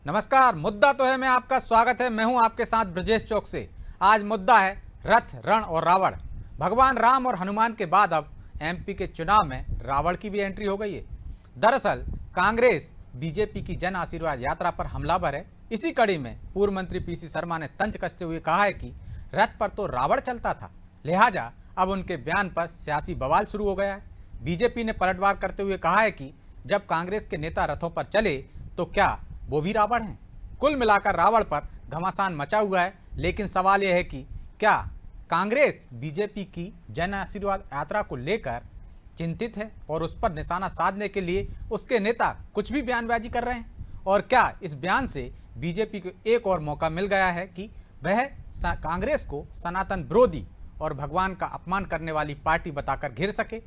नमस्कार। मुद्दा तो है मैं आपका स्वागत है। मैं हूं आपके साथ ब्रजेश चौक से। आज मुद्दा है रथ, रण और रावण। भगवान राम और हनुमान के बाद अब एमपी के चुनाव में रावण की भी एंट्री हो गई है। दरअसल कांग्रेस बीजेपी की जन आशीर्वाद यात्रा पर हमलावर है। इसी कड़ी में पूर्व मंत्री पीसी शर्मा ने तंज कसते हुए कहा है कि रथ पर तो रावण चलता था, लिहाजा अब उनके बयान पर सियासी बवाल शुरू हो गया है। बीजेपी ने पलटवार करते हुए कहा है कि जब कांग्रेस के नेता रथों पर चले तो क्या वो भी रावण हैं? कुल मिलाकर रावण पर घमासान मचा हुआ है। लेकिन सवाल यह है कि क्या कांग्रेस बीजेपी की जन आशीर्वाद यात्रा को लेकर चिंतित है और उस पर निशाना साधने के लिए उसके नेता कुछ भी बयानबाजी कर रहे हैं? और क्या इस बयान से बीजेपी को एक और मौका मिल गया है कि वह कांग्रेस को सनातन विरोधी और भगवान का अपमान करने वाली पार्टी बताकर घेर सके?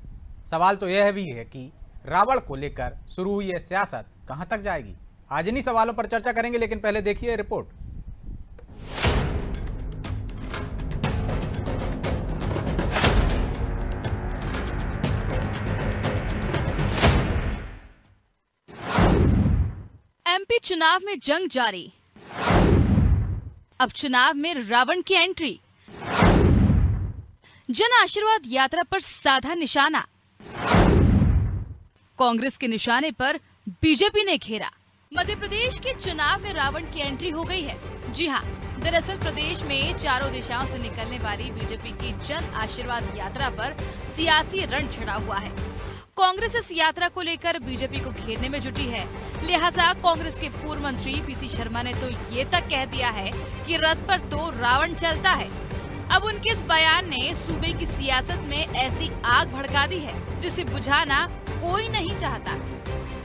सवाल तो यह भी है कि रावण को लेकर शुरू हुई यह सियासत कहां तक जाएगी? आज इन्हीं सवालों पर चर्चा करेंगे, लेकिन पहले देखिए रिपोर्ट। एमपी चुनाव में जंग जारी। अब चुनाव में रावण की एंट्री। जन आशीर्वाद यात्रा पर साधा निशाना। कांग्रेस के निशाने पर बीजेपी ने घेरा। मध्य प्रदेश के चुनाव में रावण की एंट्री हो गई है। जी हां, दरअसल प्रदेश में चारों दिशाओं से निकलने वाली बीजेपी की जन आशीर्वाद यात्रा पर सियासी रण छिड़ा हुआ है। कांग्रेस इस यात्रा को लेकर बीजेपी को घेरने में जुटी है। लिहाजा कांग्रेस के पूर्व मंत्री पीसी शर्मा ने तो ये तक कह दिया है कि रथ पर तो रावण चलता है। अब उनके इस बयान ने सूबे की सियासत में ऐसी आग भड़का दी है जिसे बुझाना कोई नहीं चाहता।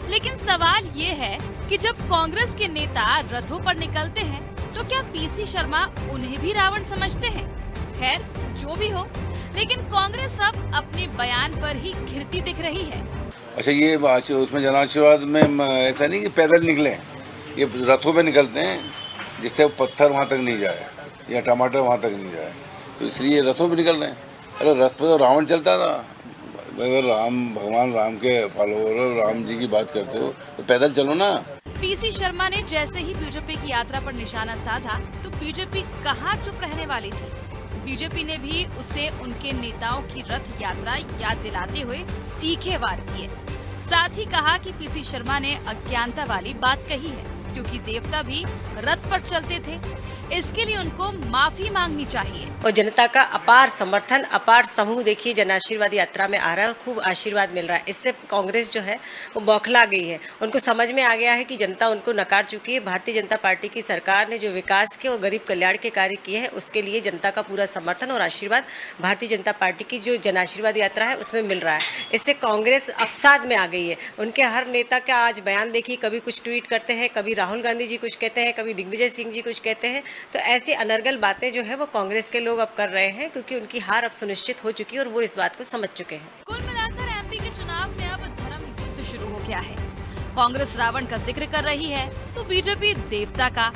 लेकिन सवाल ये है कि जब कांग्रेस के नेता रथों पर निकलते हैं तो क्या पीसी शर्मा उन्हें भी रावण समझते हैं? खैर जो भी हो, लेकिन कांग्रेस अब अपने बयान पर ही घिरती दिख रही है। अच्छा, ये उसमें जन आशीर्वाद में ऐसा नहीं कि पैदल निकले, ये रथों पे निकलते हैं जिससे वो पत्थर वहाँ तक नहीं जाए या टमाटर वहाँ तक नहीं जाए, तो इसलिए रथों पे निकल रहे हैं। अरे रथ पे तो रावण चलता था। अगर भगवान राम के फॉलोअर राम जी की बात करते हो तो पैदल चलो ना। पीसी शर्मा ने जैसे ही बीजेपी की यात्रा पर निशाना साधा तो बीजेपी कहाँ चुप रहने वाली थी। बीजेपी ने भी उसे उनके नेताओं की रथ यात्रा याद दिलाते हुए तीखे वार किए। साथ ही कहा कि पीसी शर्मा ने अज्ञानता वाली बात कही है, क्योंकि देवता भी रथ पर चलते थे। इसके लिए उनको माफी मांगनी चाहिए। और जनता का अपार समर्थन, अपार समूह देखिए जन आशीर्वाद यात्रा में आ रहा है और खूब आशीर्वाद मिल रहा है। इससे कांग्रेस जो है वो बौखला गई है। उनको समझ में आ गया है कि जनता उनको नकार चुकी है। भारतीय जनता पार्टी की सरकार ने जो विकास के और गरीब कल्याण के कार्य किए हैं उसके लिए जनता का पूरा समर्थन और आशीर्वाद भारतीय जनता पार्टी की जो जन आशीर्वाद यात्रा है उसमें मिल रहा है। इससे कांग्रेस अवसाद में आ गई है। उनके हर नेता का आज बयान देखिए, कभी कुछ ट्वीट करते हैं, कभी राहुल गांधी जी कुछ कहते हैं, कभी दिग्विजय सिंह जी कुछ कहते हैं। तो ऐसी अनर्गल बातें जो है वो कांग्रेस के लोग अब कर रहे हैं, क्योंकि उनकी हार अब सुनिश्चित हो चुकी है और वो इस बात को समझ चुके हैं। कुल मिलाकर एमपी के चुनाव में अब धर्म युद्ध शुरू हो गया है। कांग्रेस रावण का जिक्र कर रही है तो बीजेपी देवता का।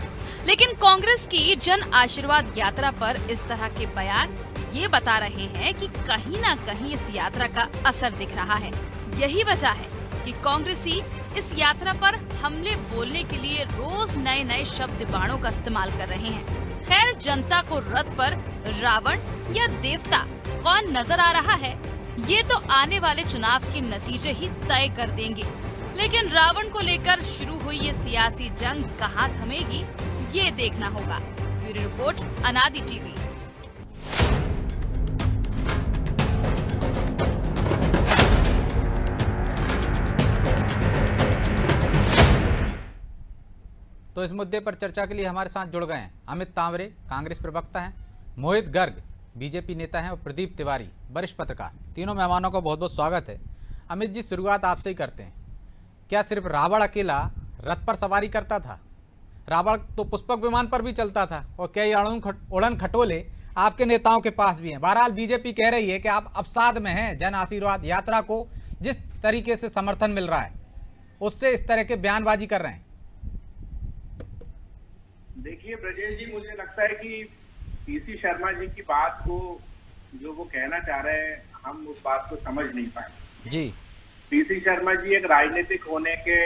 लेकिन कांग्रेस की जन आशीर्वाद यात्रा पर इस तरह के बयान ये बता रहे हैं कि कहीं न कहीं इस यात्रा का असर दिख रहा है। यही वजह है कि कांग्रेसी इस यात्रा पर हमले बोलने के लिए रोज नए नए शब्द बाणों का इस्तेमाल कर रहे हैं। खैर, जनता को रथ पर रावण या देवता कौन नजर आ रहा है ये तो आने वाले चुनाव के नतीजे ही तय कर देंगे। लेकिन रावण को लेकर शुरू हुई ये सियासी जंग कहां थमेगी ये देखना होगा। ब्यूरो रिपोर्ट, अनादि टीवी। तो इस मुद्दे पर चर्चा के लिए हमारे साथ जुड़ गए हैं अमित तांवरे, कांग्रेस प्रवक्ता हैं, मोहित गर्ग, बीजेपी नेता हैं, और प्रदीप तिवारी, वरिष्ठ पत्रकार। तीनों मेहमानों का बहुत बहुत स्वागत है। अमित जी, शुरुआत आपसे ही करते हैं। क्या सिर्फ रावण अकेला रथ पर सवारी करता था? रावण तो पुष्पक विमान पर भी चलता था और कई उड़न खटोले आपके नेताओं के पास भी हैं। बहरहाल बीजेपी कह रही है कि आप अवसाद में हैं। जन आशीर्वाद यात्रा को जिस तरीके से समर्थन मिल रहा है उससे इस तरह के बयानबाजी कर रहे हैं। देखिए ब्रजेश जी, मुझे लगता है कि पीसी शर्मा जी की बात को जो वो कहना चाह रहे हैं हम उस बात को समझ नहीं पाए जी। पीसी शर्मा जी एक राजनीतिक होने के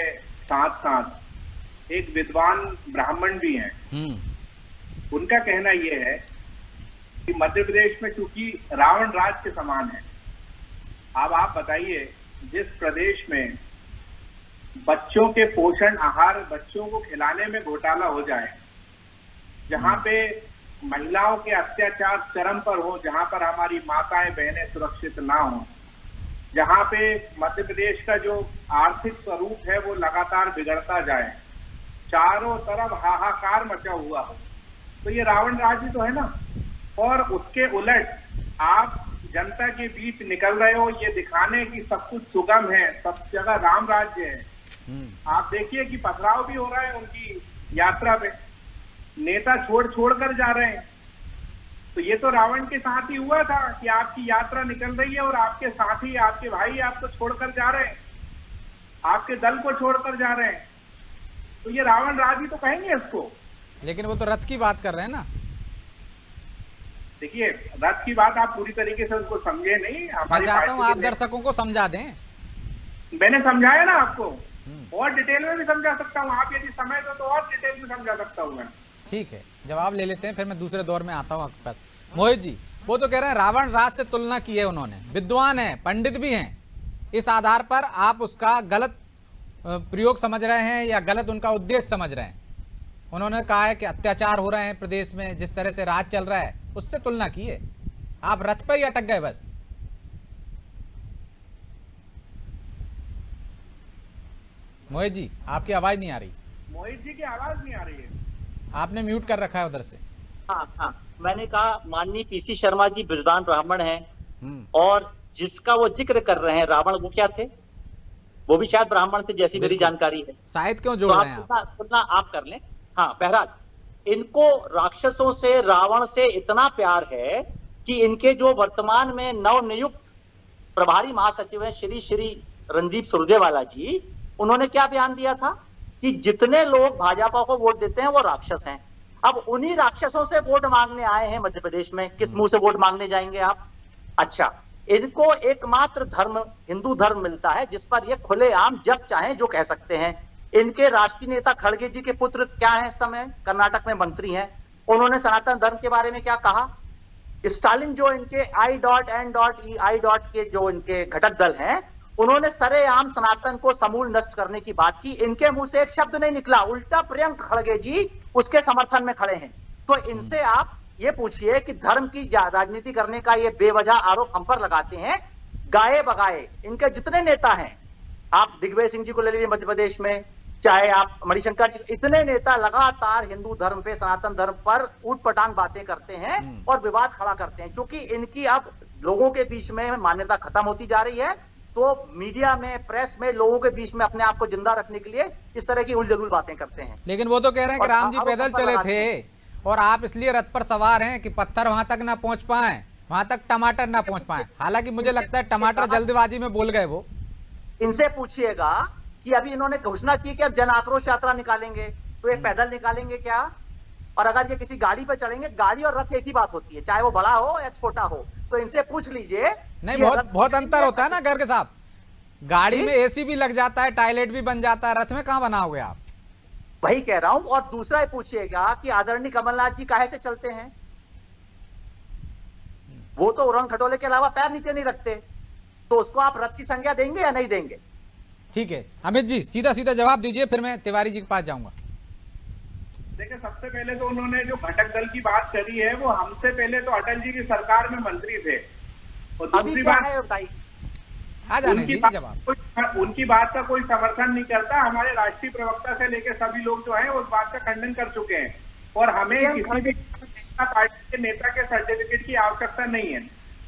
साथ साथ एक विद्वान ब्राह्मण भी हैं, उनका कहना यह है कि मध्य प्रदेश में चूंकि रावण राज के समान है। अब आप बताइए, जिस प्रदेश में बच्चों के पोषण आहार, बच्चों को खिलाने में घोटाला हो जाए, जहां पे महिलाओं के अत्याचार चरम पर हो, जहां पर हमारी माताएं बहनें सुरक्षित ना हो, जहां पे मध्य प्रदेश का जो आर्थिक स्वरूप है वो लगातार बिगड़ता जाए, चारों तरफ हाहाकार मचा हुआ हो, तो ये रावण राज ही तो है ना। और उसके उलट आप जनता के बीच निकल रहे हो ये दिखाने की सब कुछ सुगम है, सब जगह राम राज्य है। आप देखिए कि पथराव भी हो रहा है उनकी यात्रा पे, नेता छोड़ कर जा रहे हैं। तो ये तो रावण के साथ ही हुआ था कि आपकी यात्रा निकल रही है और आपके साथी, आपके भाई आपको छोड़कर जा रहे हैं, आपके दल को छोड़कर जा रहे हैं, तो ये रावण राज ही तो कहेंगे इसको। लेकिन वो तो रथ की बात कर रहे हैं ना। देखिए, रथ की बात आप पूरी तरीके से उनको समझे नहीं। मैं चाहता हूँ आप दर्शकों को समझा दें। मैंने समझाया ना आपको, और डिटेल में भी समझा सकता हूँ, आप यदि समय दो तो और डिटेल में समझा सकता हूँ मैं। ठीक है, जवाब ले लेते हैं, फिर मैं दूसरे दौर में आता हूँ आपके पास। मोहित जी, वो तो कह रहे हैं रावण राज से तुलना की है उन्होंने, विद्वान है, पंडित भी हैं, इस आधार पर आप उसका गलत प्रयोग समझ रहे हैं या गलत उनका उद्देश्य समझ रहे हैं। उन्होंने कहा है कि अत्याचार हो रहे हैं प्रदेश में, जिस तरह से राज चल रहा है उससे तुलना की है। आप रथ पर ही अटक गए बस। मोहित जी, आपकी आवाज नहीं आ रही। मोहित जी की आवाज नहीं आ रही है, आपने म्यूट कर रखा है उधर से। हाँ, मैंने कहा माननीय पीसी शर्मा जी विद्वान ब्राह्मण हैं, और जिसका वो जिक्र कर रहे हैं रावण, वो क्या थे? वो भी शायद ब्राह्मण थे, जैसी मेरी जानकारी है। शायद क्यों जोड़ रहे हैं आप? तुलना आप कर लें। हाँ, बहरहाल इनको राक्षसों से, रावण से इतना प्यार है कि इनके जो वर्तमान में नवनियुक्त प्रभारी महासचिव हैं श्री रणदीप सुरजेवाला जी, उन्होंने क्या बयान दिया था कि जितने लोग भाजपा को वोट देते हैं वो राक्षस हैं। अब उन्हीं राक्षसों से वोट मांगने आए हैं मध्य प्रदेश में। किस मुंह से वोट मांगने जाएंगे आप? अच्छा, इनको एकमात्र धर्म हिंदू धर्म मिलता है जिस पर ये खुलेआम जब चाहें जो कह सकते हैं। इनके राष्ट्रीय नेता खड़गे जी के पुत्र क्या हैं? इस समय कर्नाटक में मंत्री हैं। उन्होंने सनातन धर्म के बारे में क्या कहा? स्टालिन जो इनके I.N.E.I. के जो इनके घटक दल हैं, उन्होंने सरेआम सनातन को समूल नष्ट करने की बात की। इनके मुंह से एक शब्द नहीं निकला, उल्टा प्रियंक खड़गे जी उसके समर्थन में खड़े हैं। तो इनसे आप ये पूछिए कि धर्म की राजनीति करने का ये बेवजह आरोप हम पर लगाते हैं। गाए बगाए इनके जितने नेता हैं, आप दिग्विजय सिंह जी को ले लीजिए मध्य प्रदेश में, चाहे आप मणिशंकर जी, इतने नेता लगातार हिंदू धर्म पे, सनातन धर्म पर ऊटपटांग बातें करते हैं और विवाद खड़ा करते हैं। क्योंकि इनकी अब लोगों के बीच में मान्यता खत्म होती जा रही है, तो मीडिया में, प्रेस में लोगों के बीच में अपने आप को जिंदा रखने के लिए इस तरह की उलझुल बातें करते हैं। लेकिन वो तो कह रहे हैं कि राम जी पैदल चले थे और आप इसलिए रथ पर सवार हैं कि पत्थर वहां तक ना पहुंच पाए, वहां तक टमाटर ना पहुंच पाए। हालांकि मुझे लगता है टमाटर जल्दबाजी में बोल गए वो। इनसे पूछिएगा कि अभी इन्होंने घोषणा की कि अब जन आक्रोश यात्रा निकालेंगे, तो ये पैदल निकालेंगे क्या? और अगर ये किसी गाड़ी पर चढ़ेंगे, गाड़ी और रथ एक ही बात होती है, चाहे वो बड़ा हो या छोटा हो। तो इनसे पूछ लीजिए। नहीं, बहुत अंतर होता है ना गर्ग साहब। गाड़ी में एसी भी लग जाता है, टॉयलेट भी बन जाता है, रथ में कहां बनाओगे आप? वही कह रहा हूं। और दूसरा पूछिएगा कि आदरणीय कमलनाथ जी काहे से चलते हैं? वो तो उड़न खटोले के अलावा पैर नीचे नहीं रखते, तो उसको आप रथ की संज्ञा देंगे या नहीं देंगे? ठीक है, अमित जी सीधा सीधा जवाब दीजिए, फिर मैं तिवारी जी के पास जाऊंगा। देखिए, सबसे पहले तो उन्होंने जो घटक दल की बात करी है, वो हमसे पहले तो अटल जी की सरकार में मंत्री थे। और दूसरी बात, उनकी बात का कोई समर्थन नहीं करता। हमारे राष्ट्रीय प्रवक्ता से लेकर सभी लोग जो हैं उस बात का खंडन कर चुके हैं, और हमें किसी भी पार्टी के नेता के सर्टिफिकेट की आवश्यकता नहीं है।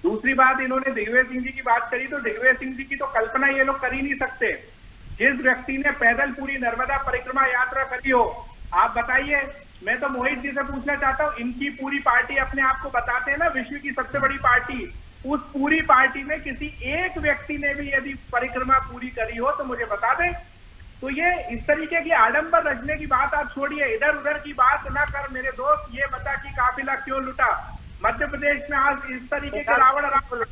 दूसरी बात, इन्होंने दिग्विजय सिंह जी की बात करी, तो दिग्विजय सिंह जी की तो कल्पना ये लोग कर ही नहीं सकते। जिस व्यक्ति ने पैदल पूरी नर्मदा परिक्रमा यात्रा करी हो, आप बताइए। मैं तो मोहित जी से पूछना चाहता हूँ, इनकी पूरी पार्टी अपने आप को बताते हैं ना विश्व की सबसे बड़ी पार्टी, उस पूरी पार्टी में किसी एक व्यक्ति ने भी यदि परिक्रमा पूरी करी हो तो मुझे बता दें। तो ये इस तरीके की आडंबर रचने की बात आप छोड़िए, इधर उधर की बात ना कर मेरे दोस्त। ये बता कि काफिला क्यों लुटा मध्य प्रदेश में आज? इस तरीके के रावण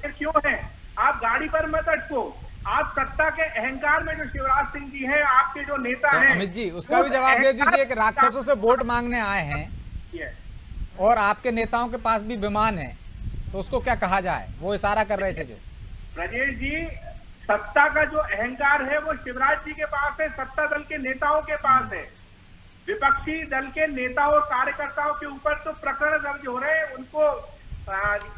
क्यों है? आप गाड़ी पर मत अटको, आप सत्ता के अहंकार में जो शिवराज सिंह जी हैं, आपके जो नेता तो हैं, अमित जी उसका भी जवाब दे दीजिए कि राक्षसों से वोट मांगने आए हैं और आपके नेताओं के पास भी विमान है, तो उसको क्या कहा जाए? वो इशारा कर रहे थे जो। ब्रजेश जी, सत्ता का जो अहंकार है वो शिवराज जी के पास है, सत्ता दल के नेताओं के पास है। विपक्षी दल के नेताओं और कार्यकर्ताओं के ऊपर तो प्रकरण दर्ज हो रहे हैं, उनको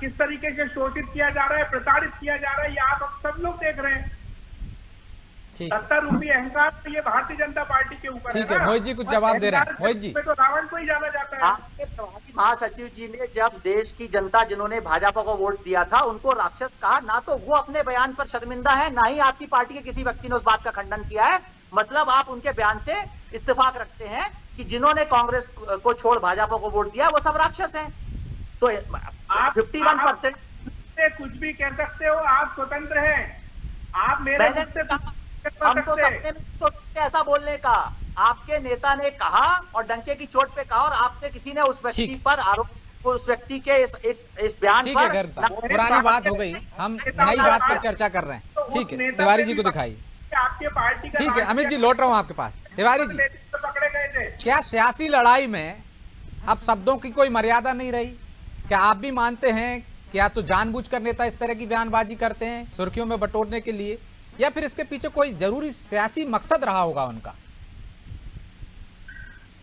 किस तरीके से शोषित किया जा रहा है, प्रताड़ित किया जा रहा है, ये आप सब लोग देख रहे हैं। सत्ता रूपी अहंकार तो ये भारतीय जनता पार्टी के ऊपर है। ठीक है, मोहित जी कुछ जवाब दे रहे हैं। मोहित जी, तो रावण को ही जाना जाता है। आपके प्रभारी महासचिव जी ने जब देश की जनता जिन्होंने भाजपा को वोट दिया था उनको राक्षस कहा, ना तो वो अपने बयान पर शर्मिंदा है, ना ही आपकी पार्टी के किसी व्यक्ति ने उस बात का खंडन किया है। मतलब आप उनके बयान से इत्तेफाक रखते हैं कि जिन्होंने कांग्रेस को छोड़ भाजपा को वोट दिया वो सब राक्षस हैं। तो आप 51% कुछ भी कह सकते हो, आप स्वतंत्र हैं। आप मेरे हम तो सपने में तो ऐसा बोलने का, आपके नेता ने कहा और डंके की चोट पे कहा, और आपने किसी ने उस व्यक्ति पर आरोप, उस व्यक्ति के इस बयान ठीक है, पर पुरानी बात हो गई, हम नई बात पर चर्चा कर रहे हैं। ठीक है, तिवारी जी को दिखाइए। आपके पार्टी का ठीक है अमित जी, लौट रहा हूँ आपके पास। तिवारी जी, पकड़े गए थे। क्या सियासी लड़ाई में अब शब्दों की कोई मर्यादा नहीं रही? क्या आप भी मानते हैं कि या तो जानबूझकर नेता इस तरह की बयानबाजी करते हैं सुर्खियों में बटोरने के लिए, या फिर इसके पीछे कोई जरूरी सियासी मकसद रहा होगा उनका?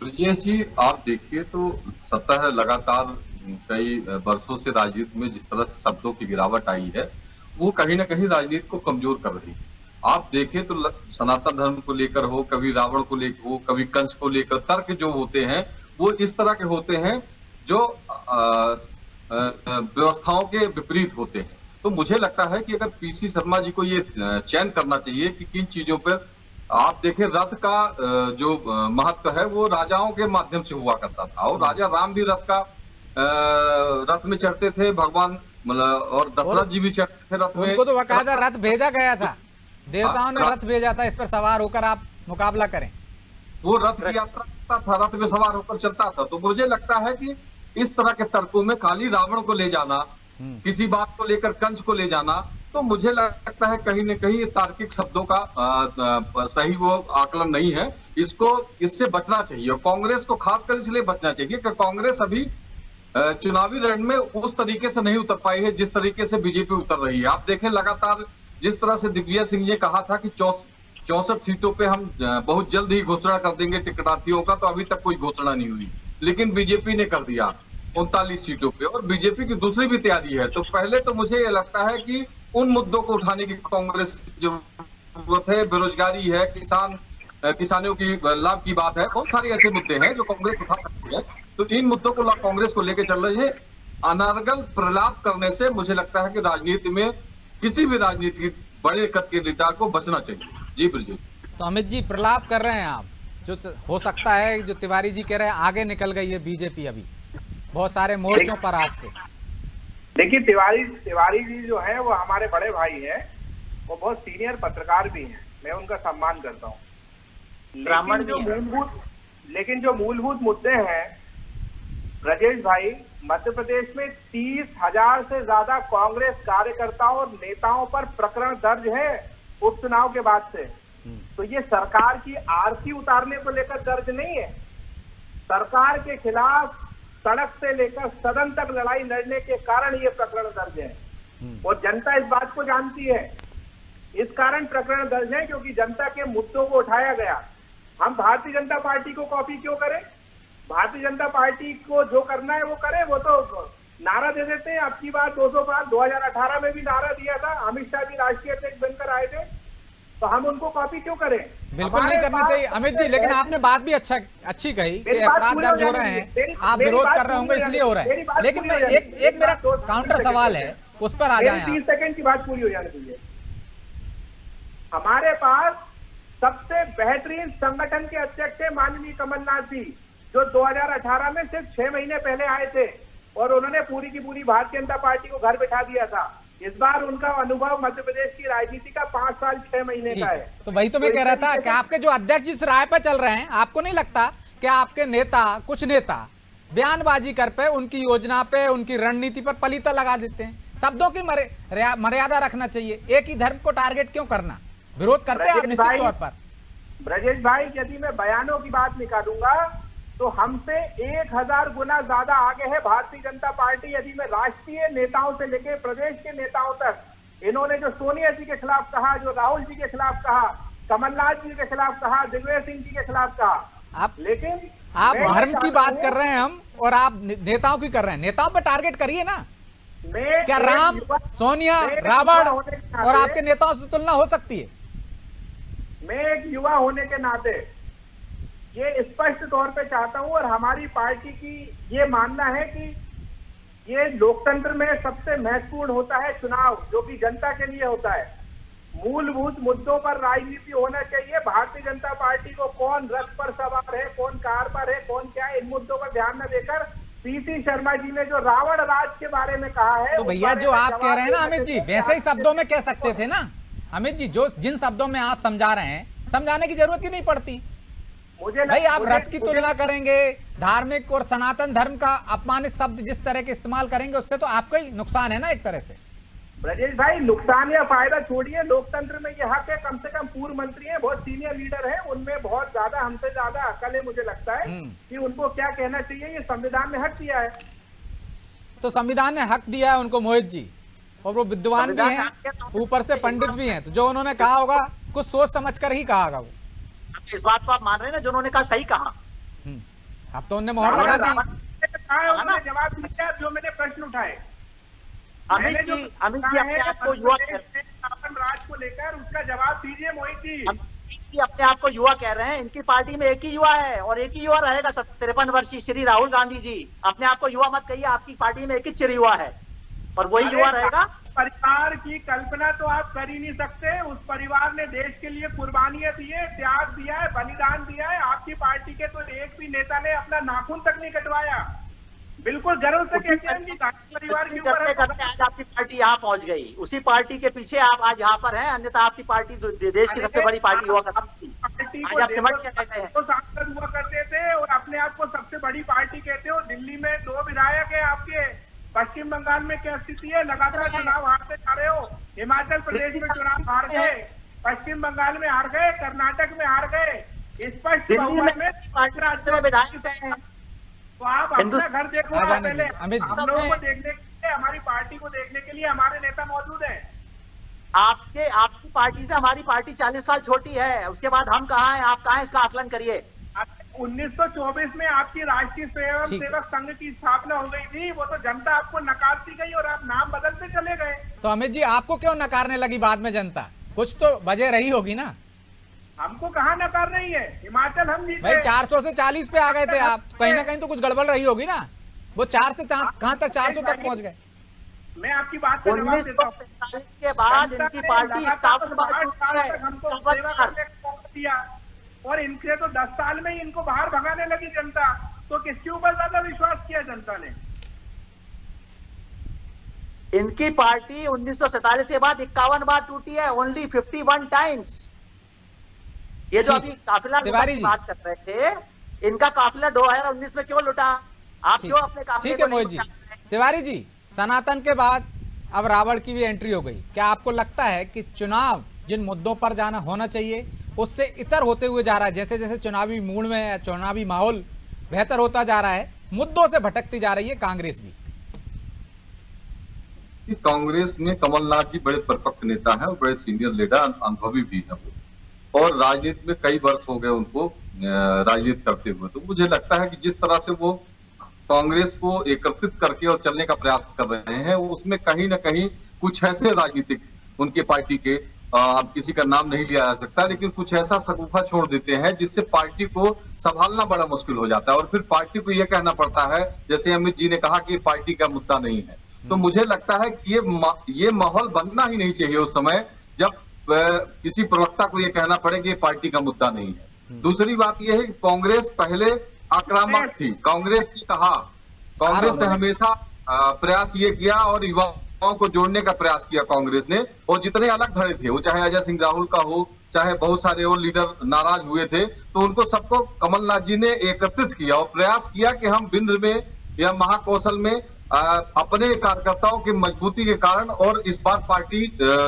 ब्रजेश जी, आप देखिए तो सतह लगातार कई वर्षों से राजनीति में जिस तरह से शब्दों की गिरावट आई है, वो कहीं ना कहीं राजनीति को कमजोर कर रही है। आप देखें तो सनातन धर्म को लेकर हो, कभी रावण को लेकर हो, कभी कंस को लेकर तर्क जो होते हैं वो इस तरह के होते हैं जो व्यवस्थाओं के विपरीत होते हैं। तो मुझे लगता है कि अगर पीसी शर्मा जी को ये चयन करना चाहिए कि किन चीजों पर, आप देखें रथ का जो महत्व है वो राजाओं के माध्यम से हुआ करता था, और राजा राम भी रथ में चढ़ते थे, भगवान और दशरथ जी भी चढ़ते थे रथ में। उनको तो बकायदा रथ भेजा गया था, देवताओं ने रथ भेजा था, इस पर सवार होकर आप मुकाबला करें। वो रथ यात्रा करता था, रथ में सवार होकर चलता था। तो मुझे लगता है कि इस तरह के तर्कों में खाली रावण को ले जाना, किसी बात को लेकर कंस को ले जाना, तो मुझे लगता है कहीं न कहीं तार्किक शब्दों का सही वो आकलन नहीं है। इससे बचना चाहिए, और कांग्रेस को खासकर इसलिए बचना चाहिए कि कांग्रेस अभी चुनावी रण में उस तरीके से नहीं उतर पाई है जिस तरीके से बीजेपी उतर रही है। आप देखें लगातार जिस तरह से दिग्विजय सिंह ने कहा था कि 64 सीटों पे हम बहुत जल्द ही घोषणा कर देंगे टिकटार्थियों का, तो अभी तक कोई घोषणा नहीं हुई, लेकिन बीजेपी ने कर दिया 39 सीटों पे, और बीजेपी की दूसरी भी तैयारी है। तो पहले तो मुझे ये लगता है कि उन मुद्दों को उठाने की कांग्रेस की जरूरत है। बेरोजगारी है, किसानों की लाभ की बात है, बहुत सारे ऐसे मुद्दे हैं जो कांग्रेस उठा सकती है। तो इन मुद्दों को कांग्रेस को लेकर चल रही है। अनर्गल प्रलाप करने से मुझे लगता है कि राजनीति में किसी भी राजनीति बड़े कद के नेता को बचना चाहिए। जी ब्रजेश। तो अमित जी, प्रलाप कर रहे हैं आप, जो हो सकता है जो तिवारी जी कह रहे हैं आगे निकल गई है बीजेपी अभी बहुत सारे मोर्चों पर आपसे। देखिए, तिवारी जी जो है वो हमारे बड़े भाई हैं, वो बहुत सीनियर पत्रकार भी हैं, मैं उनका सम्मान करता हूँ। लेकिन जो मूलभूत मुद्दे हैं ब्रजेश भाई, मध्य प्रदेश में 30,000 से ज्यादा कांग्रेस कार्यकर्ताओं और नेताओं पर प्रकरण दर्ज है उपचुनाव के बाद से। तो ये सरकार की आरती उतारने को लेकर दर्ज नहीं है, सरकार के खिलाफ सड़क से लेकर सदन तक लड़ाई लड़ने के कारण ये प्रकरण दर्ज है, और जनता इस बात को जानती है। इस कारण प्रकरण दर्ज है क्योंकि जनता के मुद्दों को उठाया गया। हम भारतीय जनता पार्टी को कॉपी क्यों करें? भारतीय जनता पार्टी को जो करना है वो करे। वो तो नारा दे देते हैं, अब की बार 200 पार, 2018 में भी नारा दिया था, अमित शाह जी राष्ट्रीय अध्यक्ष बनकर आए थे, तो हम उनको कॉपी क्यों करें? बिल्कुल नहीं करना चाहिए अमित जी, लेकिन आपने बात भी अच्छी कही कि अपराध दर्ज हो रहे हैं, आप विरोध कर रहे होंगे इसलिए हो रहा है। लेकिन मैं एक मेरा काउंटर सवाल है, उस पर आ जाए। 30 सेकंड की बात पूरी हो जाने दीजिए। हमारे पास सबसे बेहतरीन संगठन के अध्यक्ष थे माननीय कमलनाथ जी, जो 2018 में सिर्फ 6 महीने पहले आए थे, और उन्होंने पूरी की पूरी भारतीय जनता पार्टी को घर बिठा दिया था। इस बार उनका अनुभव मध्य प्रदेश की राजनीति का 5 साल 6 महीने का है। तो वही तो मैं कह रहा था कि आपके जो अध्यक्ष जिस राय पर चल रहे हैं, आपको नहीं लगता कि आपके नेता, कुछ नेता बयानबाजी कर पे, उनकी योजना पे, उनकी रणनीति पर पलीता लगा देते हैं। शब्दों की मर्यादा रखना चाहिए। एक ही धर्म को टारगेट क्यों करना? विरोध करते हैं आप निश्चित तौर पर। ब्रजेश भाई, यदि मैं बयानों की बात निकालूंगा तो हमसे 1000 गुना ज्यादा आगे है भारतीय जनता पार्टी। यदि मैं राष्ट्रीय नेताओं से लेकर प्रदेश के नेताओं तक, इन्होंने जो सोनिया जी के खिलाफ कहा, जो राहुल जी के खिलाफ कहा, कमलनाथ जी के खिलाफ कहा, दिग्विजय सिंह जी के खिलाफ कहा, लेकिन आप धर्म की बात कर रहे हैं हम, और आप नेताओं की कर रहे हैं। नेताओं पर टारगेट करिए ना। क्या राम, सोनिया, रावण और आपके नेताओं से तुलना हो सकती है? मैं एक युवा होने के नाते ये स्पष्ट तौर पे चाहता हूं, और हमारी पार्टी की ये मानना है कि ये लोकतंत्र में सबसे महत्वपूर्ण होता है चुनाव, जो कि जनता के लिए होता है। मूलभूत मुद्दों पर राजनीति होना चाहिए। भारतीय जनता पार्टी को कौन रथ पर सवार है, कौन कार पर है, कौन क्या है, इन मुद्दों पर ध्यान न देकर पीसी शर्मा जी ने जो रावण राज के बारे में कहा है, तो भैया जो आप कह रहे हैं ना अमित जी, वैसे ही शब्दों में कह सकते थे ना अमित जी। जो जिन शब्दों में आप समझा रहे हैं, समझाने की जरूरत ही नहीं पड़ती। भाई आप रथ की तुलना करेंगे, धार्मिक और सनातन धर्म का अपमानित शब्द जिस तरह के इस्तेमाल करेंगे, उससे तो आपका ही नुकसान है ना एक तरह से। ब्रजेश भाई, नुकसान या फायदा छोड़िए, लोकतंत्र में ये हक है। कम से कम पूर्व मंत्री हैं, बहुत सीनियर लीडर हैं, उनमें बहुत ज्यादा, हमसे ज्यादा अकल है। मुझे लगता है कि उनको क्या कहना चाहिए, ये संविधान ने हक दिया है। तो संविधान ने हक दिया है उनको मोहित जी, और वो विद्वान भी हैं, ऊपर से पंडित भी हैं, तो जो उन्होंने कहा होगा कुछ सोच समझ कर ही कहा होगा। वो इस बात को आप मान रहे हैं ना, जो उन्होंने कहा सही कहा। अब तो उन्होंने मोहर लगा दी। उन्होंने जवाब दिया जो मैंने प्रश्न उठाए। अमित जी अपने आप को युवा राज को लेकर उसका जवाब दीजिए मोहित जी। अपने आप को युवा कह रहे हैं, इनकी पार्टी में एक ही युवा है और एक ही युवा रहेगा, 53 वर्षीय श्री राहुल गांधी जी। अपने आप को युवा मत कहिए, आपकी पार्टी में एक ही चिर युवा है और वही युवा रहेगा। परिवार की कल्पना तो आप कर ही नहीं सकते। उस परिवार ने देश के लिए कुर्बानियां दी है, त्याग दिया है, बलिदान दिया है। आपकी पार्टी के तो एक भी नेता ने अपना नाखून तक नहीं कटवाया। बिल्कुल गर्व से कहते हैं कि परिवार के ऊपर आज आपकी पार्टी यहाँ पहुंच गई। उसी पार्टी के पीछे आप आज यहाँ पर हैं, अन्यथा आपकी पार्टी देश की सबसे बड़ी पार्टी हुआ करती थी। आज आप सिमट के गए हैं। तो सांसद हुआ करते थे और अपने आप को सबसे बड़ी पार्टी कहते हो। दिल्ली में 2 विधायक है आपके। पश्चिम बंगाल में क्या स्थिति है? लगातार चुनाव हारते जा रहे हो। हिमाचल प्रदेश में चुनाव हार गए, पश्चिम बंगाल में हार गए, कर्नाटक में हार गए। स्पष्ट बहुमत में विधायक हैं। तो आप अपना घर देखो। पहले हम लोगों को देखने के लिए, हमारी पार्टी को देखने के लिए हमारे नेता मौजूद हैं। आपकी पार्टी से हमारी पार्टी 40 साल छोटी है। उसके बाद हम कहाँ हैं, आप कहाँ हैं, इसका आकलन करिए। 1924 में आपकी राष्ट्रीय सेवक संघ की स्थापना हो गई थी। वो तो जनता आपको नकारती गई और आप नाम बदलते चले गए। तो अमित जी आपको क्यों नकारने लगी बाद में जनता? कुछ तो वजह रही होगी ना। हमको कहाँ नकार रही है? हिमाचल हम जीते। भाई 400 से 40 पे आ गए थे आप, कहीं ना कहीं तो कुछ गड़बड़ रही होगी ना। वो 4 से कहाँ तक 400 तक पहुंच गए। मैं आपकी बात का जवाब देता हूं। 1947 के बाद इनकी पार्टी 51 बार हमको दिया और इनके तो 10 साल में ही इनको बाहर भगाने लगी जनता। तो किसके ऊपर ज्यादा विश्वास किया जनता ने? इनकी पार्टी 1947 के बाद 51 बार टूटी है, ओनली 51 टाइम्स। ये जो अभी काफिला की बात कर रहे थे, इनका काफिला 2019 में क्यों लुटा? आप क्यों अपने काफिले? ठीक है मोहित जी। तिवारी जी, सनातन के बाद अब रावण की भी एंट्री हो गई। क्या आपको लगता है कि चुनाव जिन मुद्दों पर जाना होना चाहिए उससे इतर होते हुए जा रहा है? जैसे जैसे चुनावी मूड में, चुनावी माहौल बेहतर होता जा रहा है, मुद्दों से भटकती जा रही है कांग्रेस भी। कांग्रेस में कमलनाथ जी बड़े परिपक्व नेता हैं और बड़े सीनियर लीडर, अनुभवी भी हैं वो, और राजनीति में कई वर्ष हो गए उनको राजनीति करते हुए। तो मुझे लगता है कि जिस तरह से वो कांग्रेस को एकत्रित करके और चलने का प्रयास कर रहे हैं, उसमें कहीं ना कहीं कुछ ऐसे राजनीतिक उनके पार्टी के, अब किसी का नाम नहीं लिया जा सकता, लेकिन कुछ ऐसा शगुफा छोड़ देते हैं जिससे पार्टी को संभालना बड़ा मुश्किल हो जाता है। और फिर पार्टी को यह कहना पड़ता है, जैसे अमित जी ने कहा कि पार्टी का मुद्दा नहीं है। तो मुझे लगता है कि ये माहौल बनना ही नहीं चाहिए उस समय जब किसी प्रवक्ता को यह कहना पड़े कि ये पार्टी का मुद्दा नहीं है। दूसरी बात यह है कि कांग्रेस पहले आक्रामक थी। कांग्रेस ने हमेशा प्रयास ये किया और युवाओं को जोड़ने का प्रयास किया कांग्रेस ने, और जितने अलग धड़े थे, वो चाहे अजय सिंह राहुल का हो, चाहे बहुत सारे और लीडर नाराज हुए थे, तो उनको सबको कमलनाथ जी ने एकत्रित किया और प्रयास किया कि हम बिंद्र में या महाकौशल में अपने कार्यकर्ताओं की मजबूती के कारण और इस बार पार्टी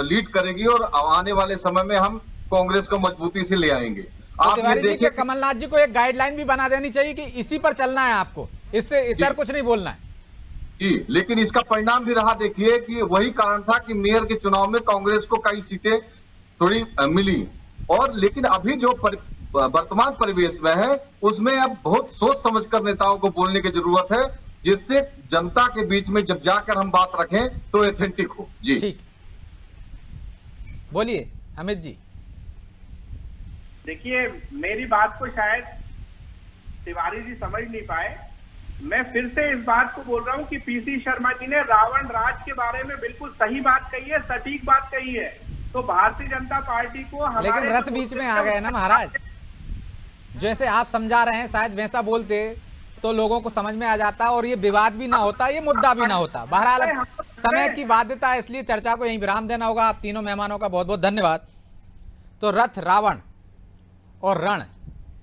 लीड करेगी और आने वाले समय में हम कांग्रेस को मजबूती से ले आएंगे। तो तिवारी जी के कमलनाथ जी को एक गाइडलाइन भी बना देनी चाहिए कि इसी पर चलना है आपको, इससे इतर कुछ नहीं बोलना है जी। लेकिन इसका परिणाम भी रहा, देखिए कि वही कारण था कि मेयर के चुनाव में कांग्रेस को कई सीटें थोड़ी मिली, और लेकिन अभी जो वर्तमान परिवेश में है उसमें अब बहुत सोच समझकर नेताओं को बोलने की जरूरत है, जिससे जनता के बीच में जब जाकर हम बात रखें तो एथेंटिक हो। जी ठीक, बोलिए अमित जी। देखिए, मेरी बात को शायद तिवारी जी समझ नहीं पाए। मैं फिर से इस बात को बोल रहा हूं कि पीसी शर्मा जी ने रावण राज के बारे में बिल्कुल सही बात कही है, सटीक बात कही है। तो भारतीय जनता पार्टी को लेकिन रथ बीच में आ गए ना महाराज, जैसे आप समझा रहे हैं शायद वैसा बोलते तो लोगों को समझ में आ जाता और ये विवाद भी ना होता, ये मुद्दा भी ना होता। बहरहाल समय की बाध्यता है, इसलिए चर्चा को यहीं विराम देना होगा। आप तीनों मेहमानों का बहुत बहुत धन्यवाद। तो रथ, रावण और रण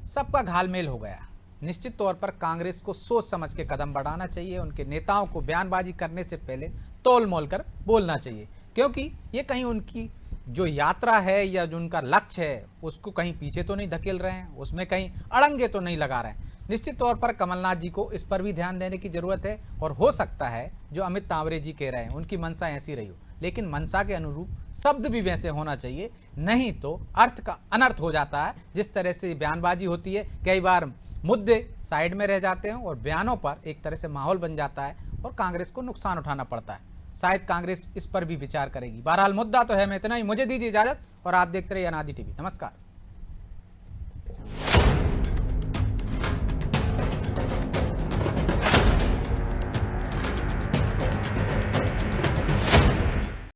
सबका घालमेल हो गया। निश्चित तौर पर कांग्रेस को सोच समझ के कदम बढ़ाना चाहिए। उनके नेताओं को बयानबाजी करने से पहले तोल मोल कर बोलना चाहिए, क्योंकि ये कहीं उनकी जो यात्रा है या जो उनका लक्ष्य है उसको कहीं पीछे तो नहीं धकेल रहे हैं, उसमें कहीं अड़ंगे तो नहीं लगा रहे हैं। निश्चित तौर पर कमलनाथ जी को इस पर भी ध्यान देने की जरूरत है, और हो सकता है जो अमित तांवरे जी कह रहे हैं उनकी मंशा ऐसी रही हो, लेकिन मंशा के अनुरूप शब्द भी वैसे होना चाहिए, नहीं तो अर्थ का अनर्थ हो जाता है। जिस तरह से बयानबाजी होती है, कई बार मुद्दे साइड में रह जाते हैं और बयानों पर एक तरह से माहौल बन जाता है और कांग्रेस को नुकसान उठाना पड़ता है। शायद कांग्रेस इस पर भी विचार करेगी। बहरहाल मुद्दा तो है, मैं इतना ही, मुझे दीजिए इजाजत और आप देखते रहिए अनादि टीवी। नमस्कार।